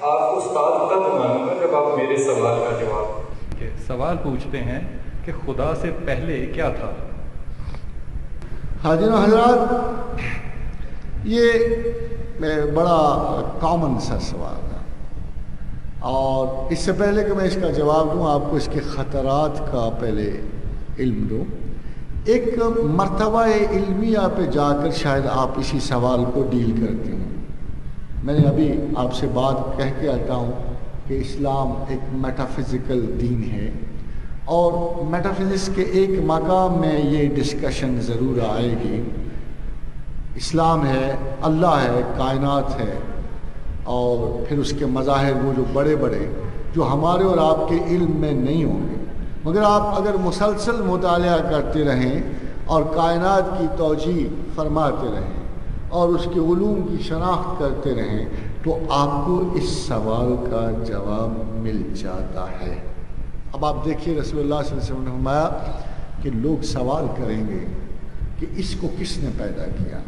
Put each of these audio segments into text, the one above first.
آپ استاد تب مانوں گا جب آپ میرے سوال کا جواب کہ سوال پوچھتے ہیں کہ خدا سے پہلے کیا تھا؟ حاضرین و حضرات، یہ بڑا کامن سا سوال ہے، اور اس سے پہلے کہ میں اس کا جواب دوں آپ کو اس کے خطرات کا پہلے علم دوں۔ ایک مرتبہ علمیہ پہ جا کر شاید آپ اسی سوال کو ڈیل کرتے ہیں۔ میں نے ابھی آپ سے بات کہہ کے آتا ہوں کہ اسلام ایک میٹافزیکل دین ہے، اور میٹافزکس کے ایک مقام میں یہ ڈسکشن ضرور آئے گی۔ اسلام ہے، اللہ ہے، کائنات ہے، اور پھر اس کے مظاہر وہ جو بڑے بڑے جو ہمارے اور آپ کے علم میں نہیں ہوں گے، مگر آپ اگر مسلسل مطالعہ کرتے رہیں اور کائنات کی توجیہ فرماتے رہیں اور اس کے علوم کی شناخت کرتے رہیں تو آپ کو اس سوال کا جواب مل جاتا ہے۔ اب آپ دیکھیے رسول اللہ صلی اللہ علیہ وسلم نے فرمایا کہ لوگ سوال کریں گے کہ اس کو کس نے پیدا کیا،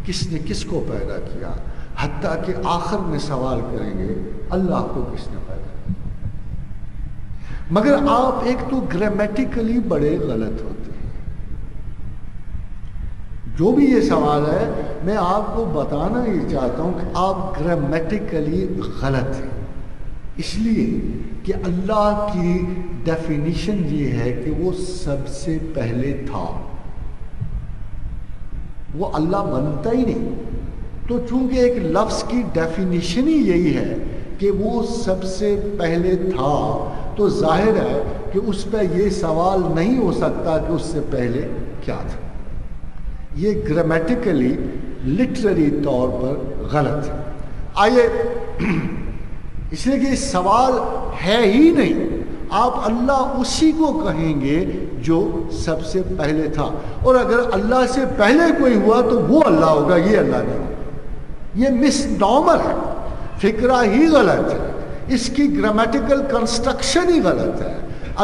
کس نے کس کو پیدا کیا، حتیٰ کہ آخر میں سوال کریں گے اللہ کو کس نے پیدا کیا۔ مگر آپ ایک تو گرامیٹیکلی بڑے غلط ہوتے ہیں۔ جو بھی یہ سوال ہے میں آپ کو بتانا یہ چاہتا ہوں کہ آپ گرامیٹیکلی غلط ہیں، اس لیے کہ اللہ کی ڈیفینیشن یہ ہے کہ وہ سب سے پہلے تھا، وہ اللہ بنتا ہی نہیں۔ تو چونکہ ایک لفظ کی ڈیفینیشن ہی یہی ہے کہ وہ سب سے پہلے تھا، تو ظاہر ہے کہ اس پہ یہ سوال نہیں ہو سکتا کہ اس سے پہلے کیا تھا۔ یہ گرامیٹیکلی لٹریری طور پر غلط ہے۔ آئیے، اس لیے کہ سوال ہے ہی نہیں، آپ اللہ اسی کو کہیں گے جو سب سے پہلے تھا، اور اگر اللہ سے پہلے کوئی ہوا تو وہ اللہ ہوگا، یہ اللہ نہیں ہوگا۔ یہ مس نارمل ہے، فکرہ ہی غلط ہے، اس کی گرامیٹیکل کنسٹرکشن ہی غلط ہے۔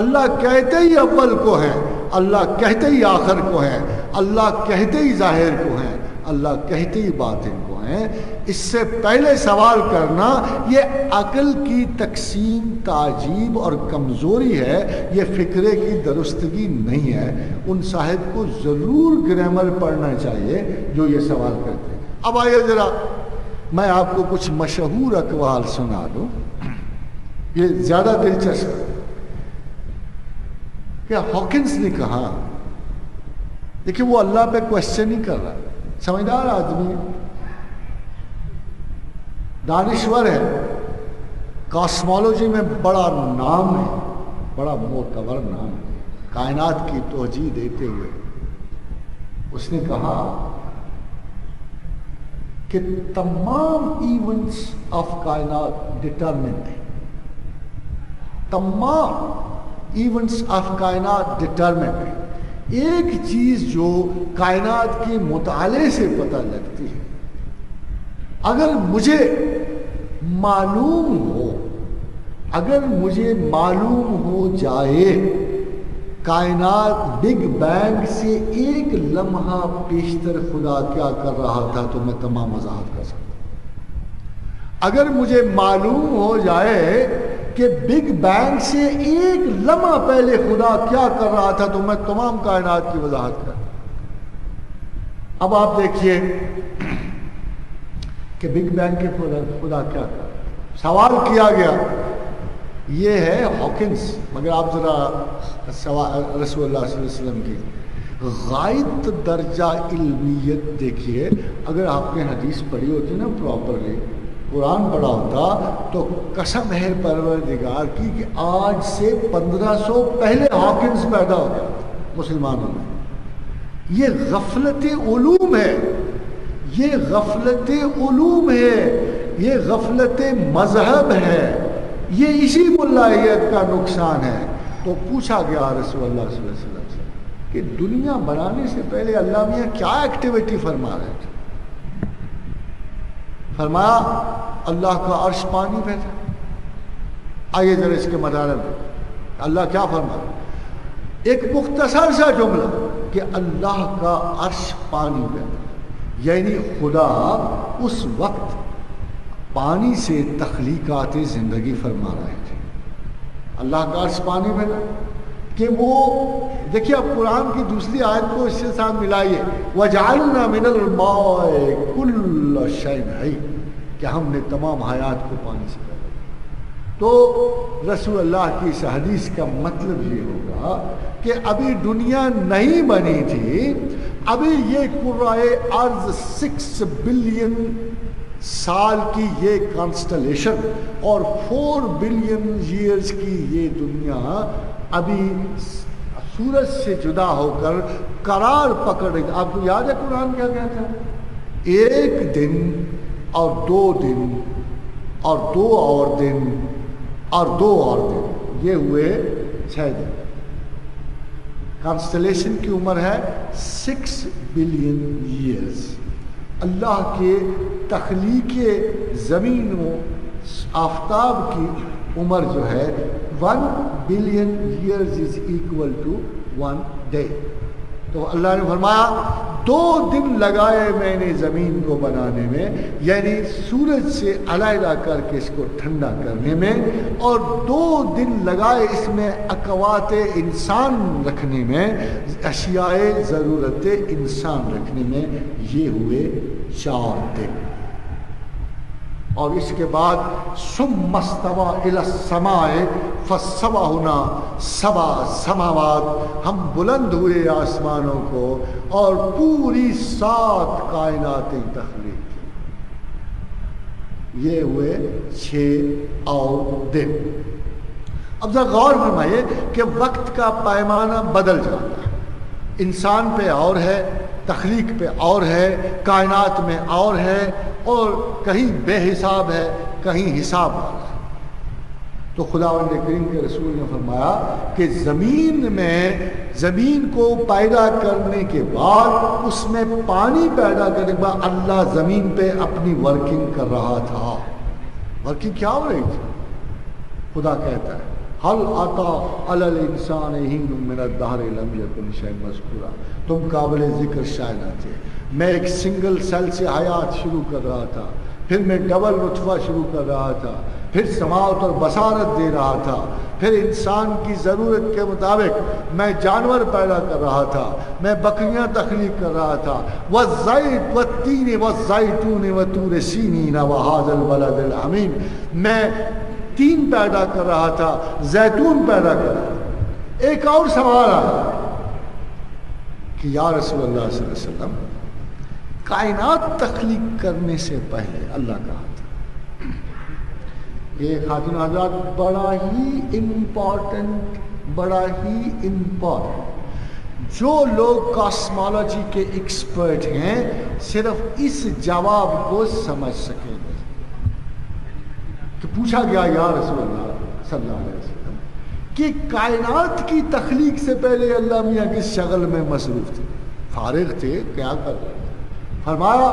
اللہ کہتے ہی اول کو ہیں، اللہ کہتے ہی آخر کو ہیں، اللہ کہتے ہی ظاہر کو ہیں، اللہ کہتے ہی باطن کو ہیں۔ اس سے پہلے سوال کرنا یہ عقل کی تقسیم، تعجیب اور کمزوری ہے، یہ فکرے کی درستگی نہیں ہے۔ ان صاحب کو ضرور گرامر پڑھنا چاہیے جو یہ سوال کرتے ہیں۔ اب آئیے ذرا میں آپ کو کچھ مشہور اقوال سنا دوں، یہ زیادہ دلچسپ ہے۔ کہ ہاکنس نے کہا، دیکھیں وہ اللہ پہ کوشچن نہیں کر رہا، سمجھدار آدمی ہے، دانشور ہے، کاسمولوجی میں بڑا نام ہے، بڑا معتبر نام ہے، کائنات کی توجیہ دیتے ہوئے اس نے کہا کہ تمام ایونٹس آف کائنات ڈٹرمنٹ ہیں، تمام ایونٹس آف کائنات ڈٹرمنٹ ہیں۔ ایک چیز جو کائنات کے مطالعے سے پتہ لگتی ہے، اگر مجھے معلوم ہو جائے کائنات بگ بینگ سے ایک لمحہ پیشتر خدا کیا کر رہا تھا تو میں تمام وضاحت کر سکتا ہوں۔ اگر مجھے معلوم ہو جائے کہ بگ بینگ سے ایک لمحہ پہلے خدا کیا کر رہا تھا تو میں تمام کائنات کی وضاحت کرتا ہوں۔ اب آپ دیکھیے کہ بگ بینگ کے خدا کیا کر رہا، سوال کیا گیا، یہ ہے ہاکنس۔ مگر آپ ذرا رسول اللہ صلی اللہ علیہ وسلم کی غائب درجہ علمیت دیکھیے۔ اگر آپ نے حدیث پڑھی ہوتی نا پراپرلی، قرآن پڑھا ہوتا تو قسم ہے پروردگار کی کہ آج سے 1500 پہلے ہاکنس پیدا ہو گیا مسلمانوں میں۔ یہ غفلت علوم ہے، یہ غفلت علوم ہے، یہ غفلت مذہب ہے، یہ اسی ملائیت کا نقصان ہے۔ تو پوچھا گیا رسول اللہ صلی اللہ علیہ وسلم سے کہ دنیا بنانے سے پہلے اللہ میاں کیا ایکٹیویٹی فرما رہے تھے؟ فرمایا اللہ کا عرش پانی پہ تھا۔ آئیے ذرا اس کے مدارے میں اللہ کیا فرما رہا، ایک مختصر سا جملہ کہ اللہ کا عرش پانی پہ تھا، یعنی خدا اس وقت پانی سے تخلیقات زندگی فرما رہے تھے. اللہ کا عرش پانی میں کہ وہ دیکھیے اب قرآن کی دوسری آیت کو اس کے ساتھ ملائیے, وَجَعَلْنَا مِنَ الْمَاءِ كُلَّ شَيْءٍ حَيٍّ, کہ ہم نے تمام حیات کو پانی سے پیدا کیا. تو رسول اللہ کی اس حدیث کا مطلب یہ ہوگا کہ ابھی دنیا نہیں بنی تھی, ابھی یہ کرۂ ارض 6 بلین سال کی یہ کانسٹلیشن اور 4 بلین ایئرز کی یہ دنیا ابھی سورج سے جدا ہو کر قرار پکڑ رہی. آپ کو یاد ہے قرآن کیا کہتا ہے؟ 1 دن اور 2 دن اور 2 اور دن اور 2 اور دن, یہ ہوئے 6 دن. کانسٹلیشن کی عمر ہے 6 بلین ایئرز. اللہ کے تخلیق زمین و آفتاب کی عمر جو ہے 1 billion years is equal to 1 day. تو اللہ نے فرمایا 2 دن لگائے میں نے زمین کو بنانے میں, یعنی سورج سے علیحدہ کر کے اس کو ٹھنڈا کرنے میں, اور 2 دن لگائے اس میں اقوات انسان رکھنے میں, اشیاء ضرورت انسان رکھنے میں. یہ ہوئے 4 دن. اور اس کے بعد ثم استوى الى السماء فسواهن 7 سماوات, ہم بلند ہوئے آسمانوں کو اور پوری 7 کائناتیں تخلیق کی. یہ ہوئے 6 اور دن. اب ذرا غور فرمائیے کہ وقت کا پیمانہ بدل جاتا ہے. انسان پہ اور ہے, تخلیق پہ اور ہے, کائنات میں اور ہے, اور کہیں بے حساب ہے, کہیں حساب ہے. تو خداوند کریم کے رسول نے فرمایا کہ زمین کو پیدا کرنے کے بعد اس میں پانی پیدا کرنے کے بعد اللہ زمین پہ اپنی ورکنگ کر رہا تھا. ورکنگ کیا ہو رہی تھی؟ خدا کہتا ہے حل عطا علی الانسان حین من الدہر لم یکن شیئا مذکورا. تم قابل ذکر شاید نہ تھے. میں ایک سنگل سیل سے حیات شروع کر رہا تھا, پھر میں ڈبل نطفہ شروع کر رہا تھا, پھر سماعت اور بصارت دے رہا تھا, پھر انسان کی ضرورت کے مطابق میں جانور پیدا کر رہا تھا, میں بکریاں تخلیق کر رہا تھا. والزیت والتین والزیتون وطور سینین وہذا البلد الامین, میں تین پیدا کر رہا تھا, زیتون پیدا کر رہا تھا. ایک اور سوال آیا کہ یا رسول اللہ صلی اللہ علیہ وسلم, کائنات تخلیق کرنے سے پہلے اللہ کہا تھا. یہ خاتون حضرات بڑا ہی امپورٹنٹ, جو لوگ کاسمالوجی کے ایکسپرٹ ہیں صرف اس جواب کو سمجھ سکیں گے. کہ پوچھا گیا یا رسول اللہ صلی اللہ علیہ وسلم کہ کائنات کی تخلیق سے پہلے اللہ میاں کس شغل میں مصروف تھے, فارغ تھے, کیا کر رہے تھے؟ فرمایا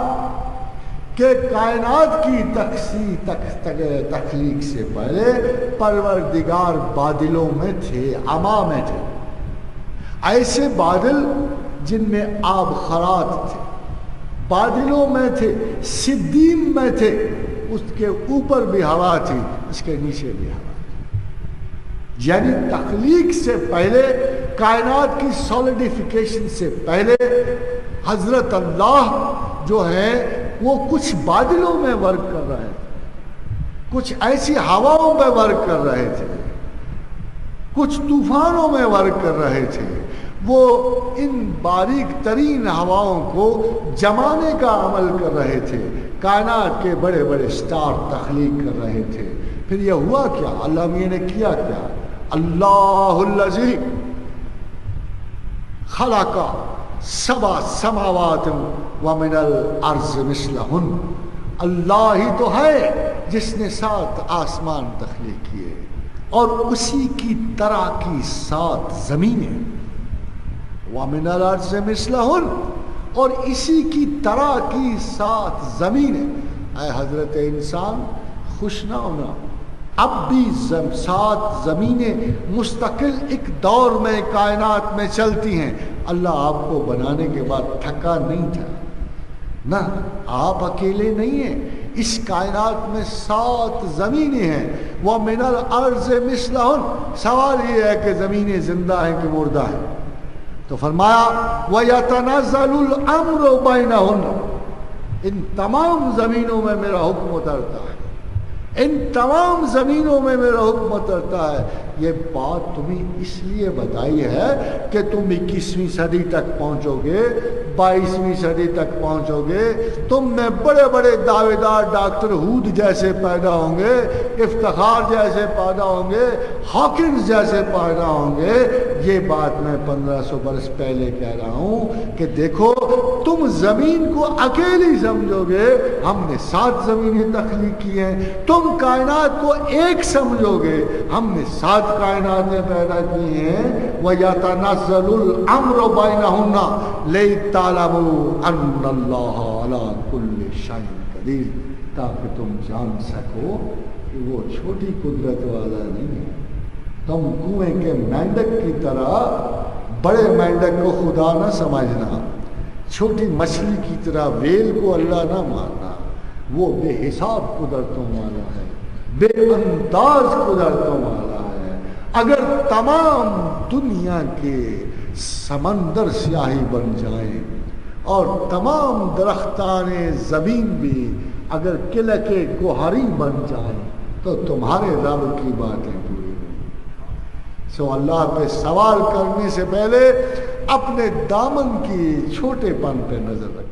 کہ کائنات کی تخلیق سے پہلے پروردگار بادلوں میں تھے, عما میں تھے. ایسے بادل جن میں آب خرات تھے, بادلوں میں تھے, صدیم میں تھے, اس کے اوپر بھی ہوا تھی, اس کے نیچے بھی ہوا تھی. یعنی تخلیق سے پہلے, کائنات کی سولیڈیفیکیشن سے پہلے حضرت اللہ جو ہے وہ کچھ بادلوں میں ورک کر رہے تھے, کچھ ایسی ہواؤں میں ورک کر رہے تھے, کچھ طوفانوں میں ورک کر رہے تھے. وہ ان باریک ترین ہواؤں کو جمانے کا عمل کر رہے تھے, کائنات کے بڑے بڑے سٹار تخلیق کر رہے تھے. پھر یہ ہوا کیا؟ اللہ میاں نے کیا کیا؟ اللہ الذی خلق 7 سماوات ومن الارض مثلہن. اللہ ہی تو ہے جس نے 7 آسمان تخلیق کیے اور اسی کی طرح کی 7 زمینیں. ومن الارض مثلہن, اور اسی کی طرح کی 7 زمینیں. اے حضرت انسان خوش نہ ہونا, اب بھی 7 زمینیں مستقل ایک دور میں کائنات میں چلتی ہیں. اللہ آپ کو بنانے کے بعد تھکا نہیں تھا, نہ آپ اکیلے نہیں ہیں, اس کائنات میں 7 زمینیں ہیں. وَمِنَ الْأَرْضِ مِثْلَهُنَّ. سوال یہ ہے کہ زمینیں زندہ ہیں کہ مردہ ہیں؟ تو فرمایا وَيَتَنَزَّلُ الْأَمْرُ بَيْنَهُنَّ. ان تمام زمینوں میں میرا حکم اترتا ہے، ان تمام زمینوں میں میرا حکم اترتا ہے. یہ بات تمہیں اس لیے بتائی ہے کہ تم 21ویں صدی تک پہنچو گے، 22ویں صدی تک پہنچو گے. تم میں بڑے بڑے دعوے دار ڈاکٹر ہود جیسے پیدا ہوں گے، افتخار جیسے پیدا ہوں گے، ہاکنز جیسے پیدا ہوں گے. یہ بات میں 1500 برس پہلے کہہ رہا ہوں کہ دیکھو تم زمین کو اکیلی سمجھو گے، ہم نے 7 زمینیں تخلیق کی ہیں. تم کائنات کو ایک سمجھو گے، ہم نے 7 کائناتیں پیدا کی ہیں. وَيَتَنَزَّلُ الْأَمْرُ بَيْنَهُنَّ لِتَعْلَمُوا أَنَّ اللَّهَ عَلَى كُلِّ شَيْءٍ قَدِيرٌ. تاکہ تم جان سکو کہ وہ چھوٹی قدرت والا نہیں ہے. تم کنویں کے مینڈک کی طرح بڑے مینڈک کو خدا نہ سمجھنا، چھوٹی مچھلی کی طرح ویل کو اللہ نہ ماننا. وہ بے حساب قدرتوں والا ہے، بے انداز قدرتوں والا ہے. اگر تمام دنیا کے سمندر سیاہی بن جائیں اور تمام درختان زمین بھی اگر قلعہ کے گوہری بن جائیں تو تمہارے رب کی باتیں پوری ہوں. سو اللہ پہ سوال کرنے سے پہلے اپنے دامن کی چھوٹے پن پہ نظر رکھیں.